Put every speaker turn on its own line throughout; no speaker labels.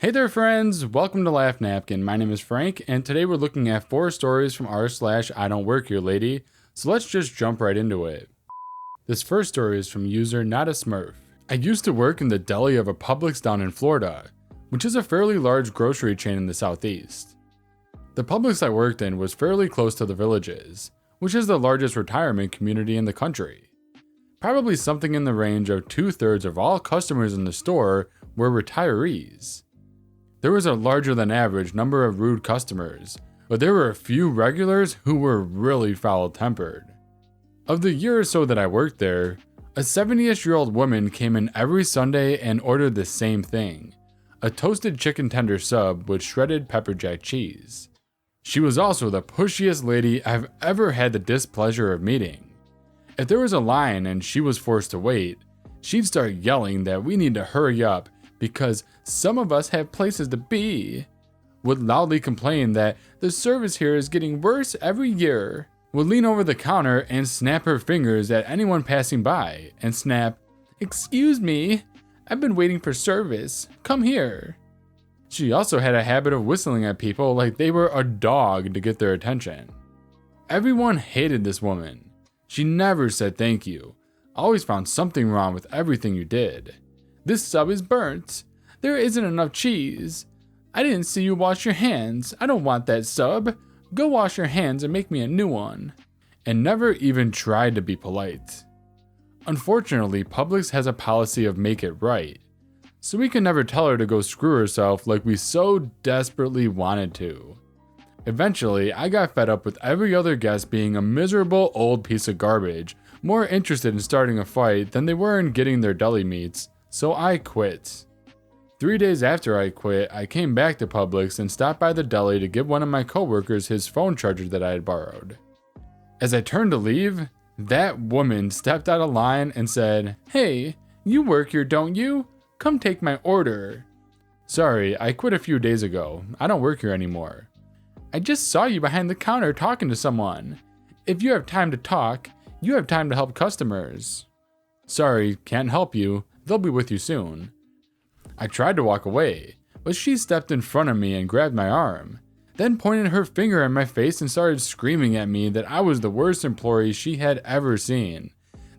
Hey there friends, welcome to Laugh Napkin. My name is Frank, and today we're looking at 4 stories from r/IDontWorkHereLady, so let's just jump right into it. This first story is from user Not a Smurf. I used to work in the deli of a Publix down in Florida, which is a fairly large grocery chain in the southeast. The Publix I worked in was fairly close to the Villages, which is the largest retirement community in the country. Probably something in the range of 2/3 of all customers in the store were retirees. There was a larger than average number of rude customers, but there were a few regulars who were really foul-tempered. Of the year or so that I worked there, a 70-ish-year-old woman came in every Sunday and ordered the same thing, a toasted chicken tender sub with shredded pepper jack cheese. She was also the pushiest lady I've ever had the displeasure of meeting. If there was a line and she was forced to wait, she'd start yelling that we need to hurry up because some of us have places to be, would loudly complain that the service here is getting worse every year, would lean over the counter and snap her fingers at anyone passing by, and snap, "Excuse me, I've been waiting for service, come here." She also had a habit of whistling at people like they were a dog to get their attention. Everyone hated this woman. She never said thank you, always found something wrong with everything you did. "This sub is burnt. There isn't enough cheese. I didn't see you wash your hands. I don't want that sub. Go wash your hands and make me a new one." And never even tried to be polite. Unfortunately, Publix has a policy of make it right, so we could never tell her to go screw herself like we so desperately wanted to. Eventually, I got fed up with every other guest being a miserable old piece of garbage, more interested in starting a fight than they were in getting their deli meats. So I quit. 3 days after I quit, I came back to Publix and stopped by the deli to give one of my coworkers his phone charger that I had borrowed. As I turned to leave, that woman stepped out of line and said, "Hey, you work here, don't you? Come take my order." "Sorry, I quit a few days ago. I don't work here anymore." "I just saw you behind the counter talking to someone. If you have time to talk, you have time to help customers." "Sorry, can't help you. They'll be with you soon." I tried to walk away, but she stepped in front of me and grabbed my arm, then pointed her finger at my face and started screaming at me that I was the worst employee she had ever seen,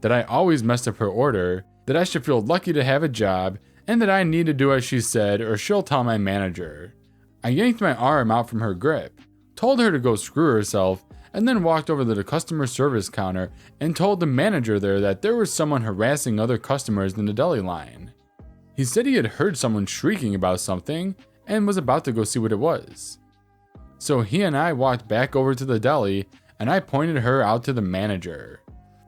that I always messed up her order, that I should feel lucky to have a job, and that I need to do as she said or she'll tell my manager. I yanked my arm out from her grip, told her to go screw herself, and then walked over to the customer service counter and told the manager there that there was someone harassing other customers in the deli line. He said he had heard someone shrieking about something and was about to go see what it was. So he and I walked back over to the deli and I pointed her out to the manager.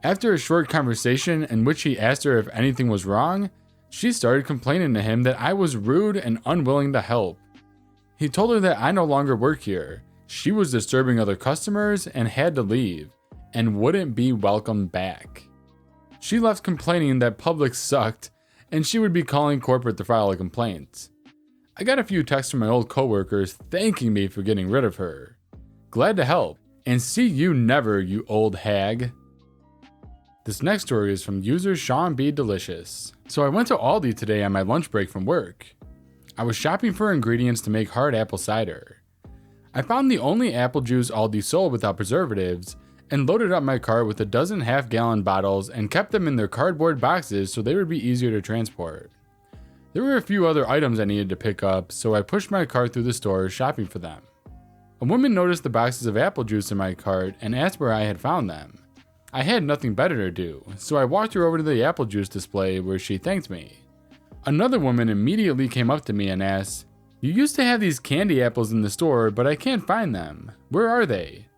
After a short conversation in which he asked her if anything was wrong, she started complaining to him that I was rude and unwilling to help. He told her that I no longer work here. She was disturbing other customers and had to leave, and wouldn't be welcomed back. She left complaining that Publix sucked, and she would be calling corporate to file a complaint. I got a few texts from my old coworkers thanking me for getting rid of her. Glad to help, and see you never, you old hag. This next story is from user Sean B. Delicious. So I went to Aldi today on my lunch break from work. I was shopping for ingredients to make hard apple cider. I found the only apple juice Aldi sold without preservatives and loaded up my cart with a dozen half-gallon bottles and kept them in their cardboard boxes so they would be easier to transport. There were a few other items I needed to pick up, so I pushed my cart through the store shopping for them. A woman noticed the boxes of apple juice in my cart and asked where I had found them. I had nothing better to do, so I walked her over to the apple juice display where she thanked me. Another woman immediately came up to me and asked, "You used to have these candy apples in the store, but I can't find them. Where are they?"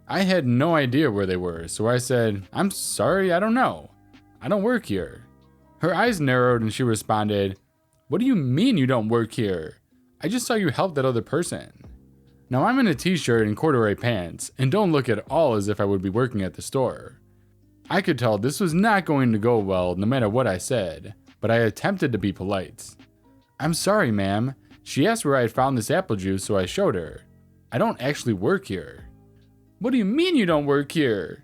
I had no idea where they were, so I said, "I'm sorry, I don't know. I don't work here." Her eyes narrowed and she responded, "What do you mean you don't work here? I just saw you help that other person." Now I'm in a t-shirt and corduroy pants, and don't look at all as if I would be working at the store. I could tell this was not going to go well no matter what I said, but I attempted to be polite. "I'm sorry, ma'am. She asked where I had found this apple juice, so I showed her. I don't actually work here." "What do you mean you don't work here?"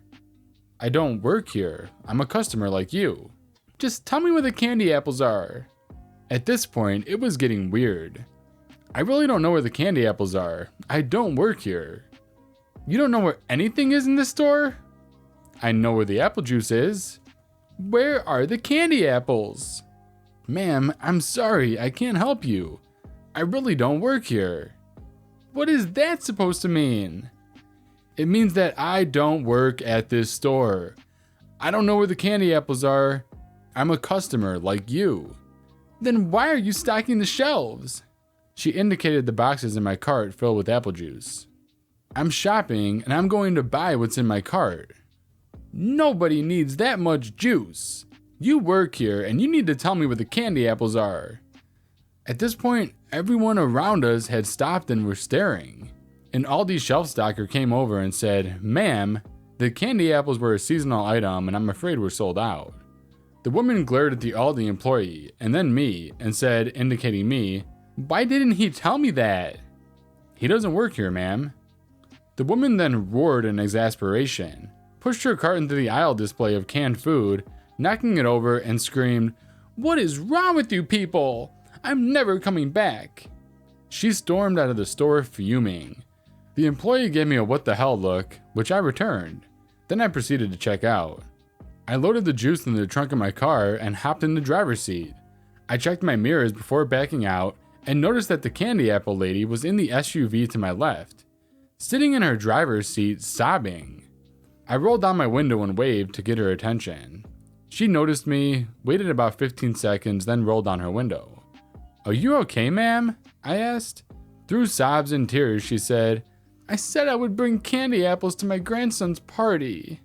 "I don't work here. I'm a customer like you." "Just tell me where the candy apples are." At this point, it was getting weird. I really don't know where the candy apples are. I don't work here. You don't know where anything is in this store? I know where the apple juice is. Where are the candy apples? Ma'am, I'm sorry, I can't help you. I really don't work here. What is that supposed to mean? It means that I don't work at this store. I don't know where the candy apples are. I'm a customer like you. Then why are you stocking the shelves? She indicated the boxes in my cart filled with apple juice. I'm shopping and I'm going to buy what's in my cart. Nobody needs that much juice. You work here and you need to tell me where the candy apples are. At this point, everyone around us had stopped and were staring. An Aldi shelf stocker came over and said, "Ma'am, the candy apples were a seasonal item and I'm afraid we're sold out." The woman glared at the Aldi employee and then me and said, indicating me, "Why didn't he tell me that?" "He doesn't work here, ma'am." The woman then roared in exasperation, pushed her cart into the aisle display of canned food, knocking it over, and screamed, "What is wrong with you people? I'm never coming back." She stormed out of the store fuming. The employee gave me a what the hell look, which I returned. Then I proceeded to check out. I loaded the juice in the trunk of my car and hopped in the driver's seat. I checked my mirrors before backing out and noticed that the candy apple lady was in the SUV to my left, sitting in her driver's seat sobbing. I rolled down my window and waved to get her attention. She noticed me, waited about 15 seconds, then rolled down her window. "Are you okay, ma'am?" I asked. Through sobs and tears, she said, "I said I would bring candy apples to my grandson's party."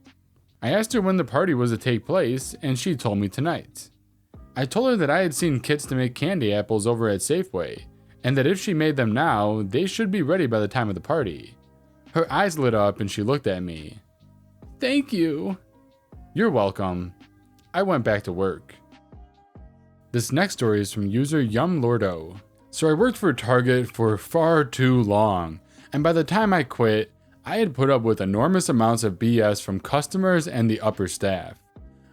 I asked her when the party was to take place, and she told me tonight. I told her that I had seen kits to make candy apples over at Safeway, and that if she made them now, they should be ready by the time of the party. Her eyes lit up and she looked at me. "Thank you." "You're welcome." I went back to work. This next story is from user YumLordo. So I worked for Target for far too long, and by the time I quit, I had put up with enormous amounts of BS from customers and the upper staff.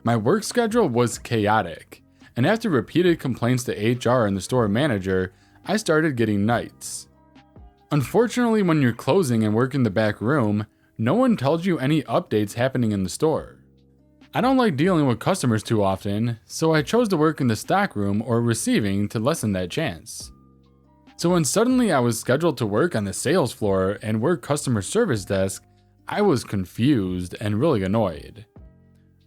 My work schedule was chaotic, and after repeated complaints to HR and the store manager, I started getting nights. Unfortunately, when you're closing and work in the back room, no one tells you any updates happening in the store. I don't like dealing with customers too often, so I chose to work in the stock room or receiving to lessen that chance. So when suddenly I was scheduled to work on the sales floor and work customer service desk, I was confused and really annoyed.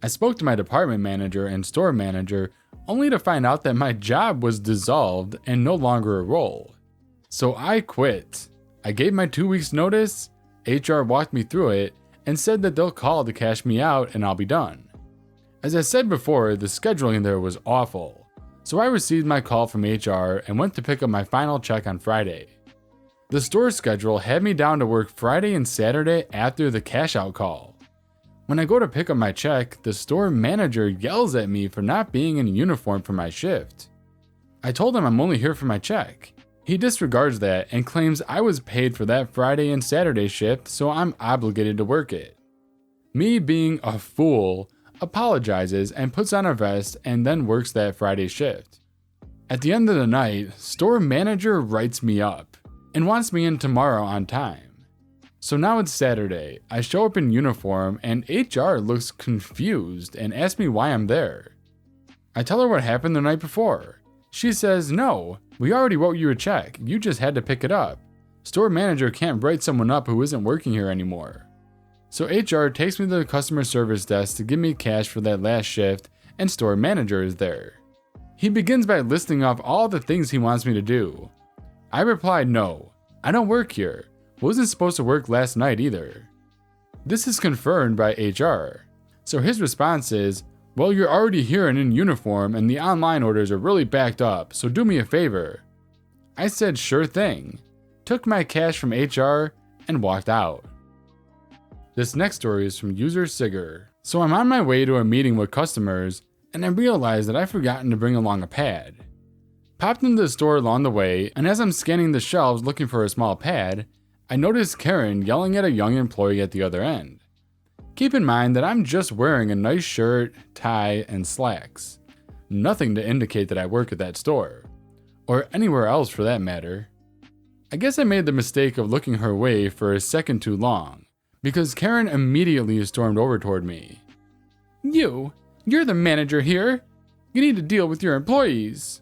I spoke to my department manager and store manager only to find out that my job was dissolved and no longer a role. So I quit. I gave my 2 weeks notice, HR walked me through it, and said that they'll call to cash me out and I'll be done. As I said before, the scheduling there was awful. So I received my call from HR and went to pick up my final check on Friday. The store schedule had me down to work Friday and Saturday after the cash out call. When I go to pick up my check, the store manager yells at me for not being in uniform for my shift. I told him I'm only here for my check. He disregards that and claims I was paid for that Friday and Saturday shift, so I'm obligated to work it. Me, being a fool, apologizes and puts on a vest and then works that Friday shift. At the end of the night, store manager writes me up and wants me in tomorrow on time. So now it's Saturday. I show up in uniform and HR looks confused and asks me why I'm there. I tell her what happened the night before. She says, "No, we already wrote you a check. You just had to pick it up. Store manager can't write someone up who isn't working here anymore." So HR takes me to the customer service desk to give me cash for that last shift, and store manager is there. He begins by listing off all the things he wants me to do. I replied, "No, I don't work here. Wasn't supposed to work last night either." This is confirmed by HR. So his response is, "Well, you're already here and in uniform, and the online orders are really backed up, so do me a favor." I said sure thing, took my cash from HR, and walked out. This next story is from user Sigger. So I'm on my way to a meeting with customers, and I realized that I've forgotten to bring along a pad. Popped into the store along the way, and as I'm scanning the shelves looking for a small pad, I noticed Karen yelling at a young employee at the other end. Keep in mind that I'm just wearing a nice shirt, tie, and slacks. Nothing to indicate that I work at that store, or anywhere else for that matter. I guess I made the mistake of looking her way for a second too long, because Karen immediately stormed over toward me. You're the manager here. You need to deal with your employees.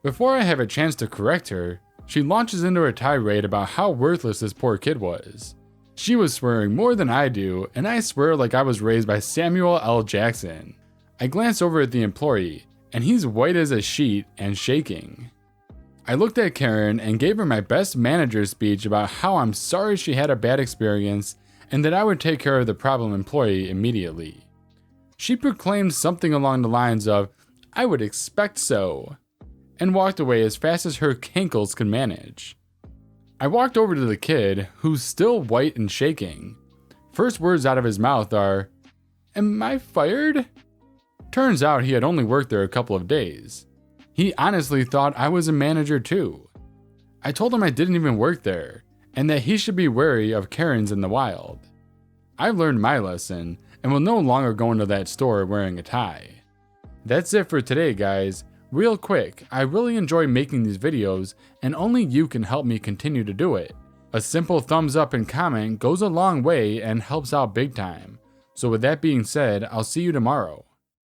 Before I have a chance to correct her, she launches into a tirade about how worthless this poor kid was. She was swearing more than I do, and I swear like I was raised by Samuel L. Jackson. I glance over at the employee, and he's white as a sheet and shaking. I looked at Karen and gave her my best manager speech about how I'm sorry she had a bad experience and that I would take care of the problem employee immediately. She proclaimed something along the lines of, "I would expect so," and walked away as fast as her cankles could manage. I walked over to the kid, who's still white and shaking. First words out of his mouth are, "Am I fired?" Turns out he had only worked there a couple of days. He honestly thought I was a manager too. I told him I didn't even work there, and that he should be wary of Karens in the wild. I've learned my lesson, and will no longer go into that store wearing a tie. That's it for today, guys. Real quick, I really enjoy making these videos, and only you can help me continue to do it. A simple thumbs up and comment goes a long way and helps out big time. So with that being said, I'll see you tomorrow.